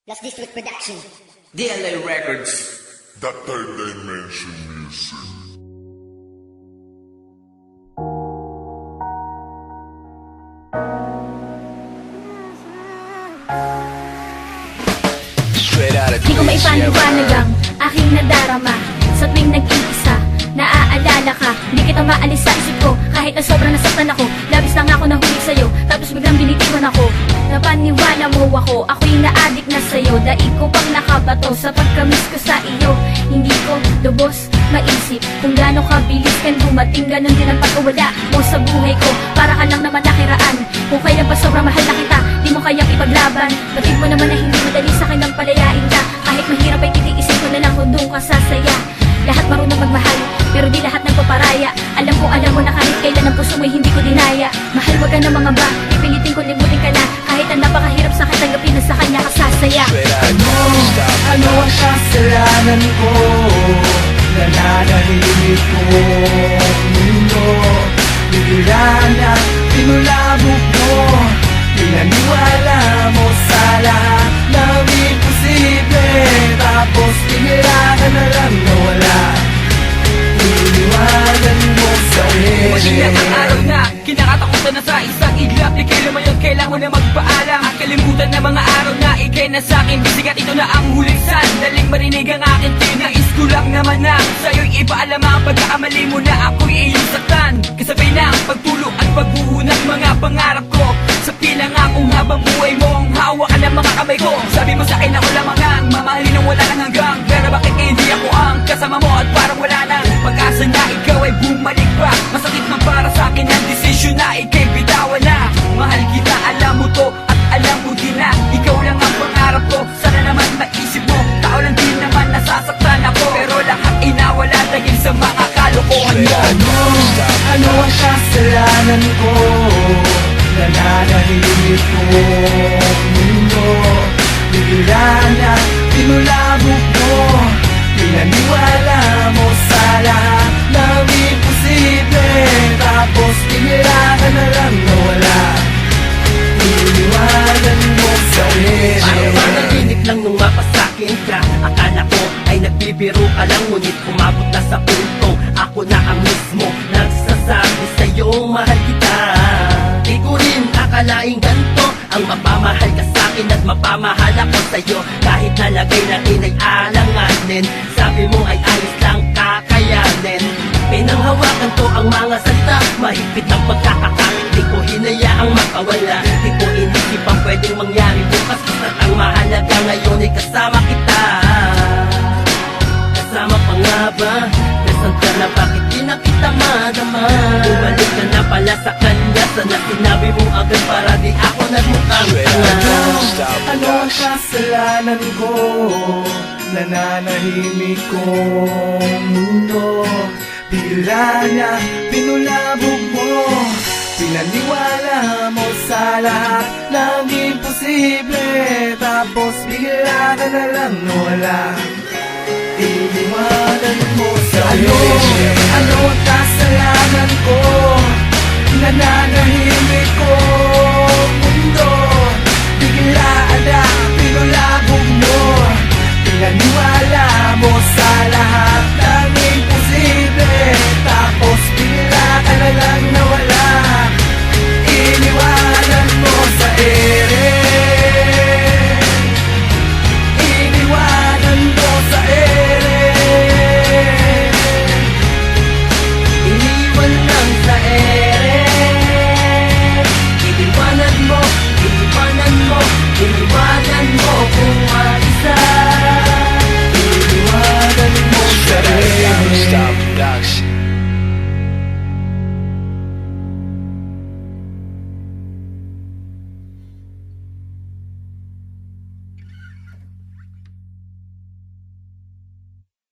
Plus District Production. DLA Records. That Third Dimension Music. Di ko maipaniwanag ang aking nadarama sa tuwing nag-iisa. Naaalala ka, hindi kita maalis sa isip ko. Kahit na sobrang nasaktan ako, labis lang ako nahuli sa'yo. Tapos biglang binitiwan ako. Napaniwala mo ako, ako'y na-addict na sa'yo. Daig ko pang nakabato sa pagkamiss ko sa iyo. Hindi ko lubos maisip kung gaano kabilis kan dumating. Ganon din ang pagkawala mo sa buhay ko. Para ka lang naman nakiraan. Kung kailan pa sobrang mahal na kita, di mo kayang ipaglaban. Batid mo naman na hindi madali sa akin ang palayain ka. Kahit mahirap ay titiisin ko na lang kung doon ka sasaya. Lahat marunong magmahal, pero di lahat nagpaparaya. Alam mo na kahit kailan ang puso mo'y hindi ko dinaya. Mahal wag ka na mga ba, pipilitin ko limutin ka na. Kahit ang napakahirap sa akin tanggapin na sa kanya ka sasaya. Ano ang kasalanan ko? Nananahimik kong mundo. Bigla na pinulabog mo. Pinaniwala mo sa lahat ng imposible. Tapos bigla ka na lang nawala. Iniwanan mo sarili. Masilang ang araw na kinakatakutan na sa isang iglap. Di kayo lumayon, kailangan mo na magpaalam. At kalimutan na mga araw na ikay na sa'kin. Bisigat ito na ang huling sandaling marinig ang akin. Tinais ko lang naman na sa'yo'y ipaalam ang pagkakamali mo na ako'y iyong saktan. Kasabay na ang pagtulog at pagbuo ng mga pangarap ko. Sa pila nga kung habang buhay mo ang hawak ka ng mga kamay ko. Sabi mo sa'kin ako lamang ang mamahalin ng wala nang hanggang. Pero bakit hindi ako ang kasama mo at parang wala nang pag-asa na ikaw ay bumalik pa. Masakit man para sa'kin ang desisyon na ikay bitawan na. Mahal kita, alam mo to at alam mo din na ikaw lang ang pangarap ko. Sana naman maisip mo, tao lang din naman nasasaktan ako. Pero lahat ay nawala dahil sa mga kalokohan mo. Ano ang kasalanan ko? Nananahimik kong mundo. Bigla na pinulabog mo. Pinaniwala mo sa lahat ng imposible. Tapos bigla ka na lang nawala. Iniwanan mo sarili. Parang panaginip lang nung mapasakin ka. Akala ko ay nagbibiro ka lang, ngunit umabot na sa puntong ako na ang mismo nagsasabi sa'yo mahal kita. Di ko rin akalaing ganito ang mapamahal ka sa'kin at mapamahal ako sa'yo. Kahit nalagay natin ay alanganin, sabi mo ay ayos lang kakayanin. Pinanghawakan ko ang mga salita, mahigpit ang pagkakakangit. Di ko hinayaang makawala, di ko inisip ang pwedeng mangyari bukas. Basta't ang mahalaga ngayon ay kasama kita. Kasama pa nga ba? Nasaan ka na, bakit di na kita madama? Bumalik ka na pala sa kanya, sana sinabi mo agad para di ako nagmukhang tanga. Ano ang kasalanan ko? Nananahimik kong mundo. Bigla na pinulabog mo. Pinaniwala mo sa lahat ng imposible. Tapos bigla ka na lang nawala. Iniwanan mo sarili. Ano ang kasalanan ko? Nananahimik kong mundo. Bigla na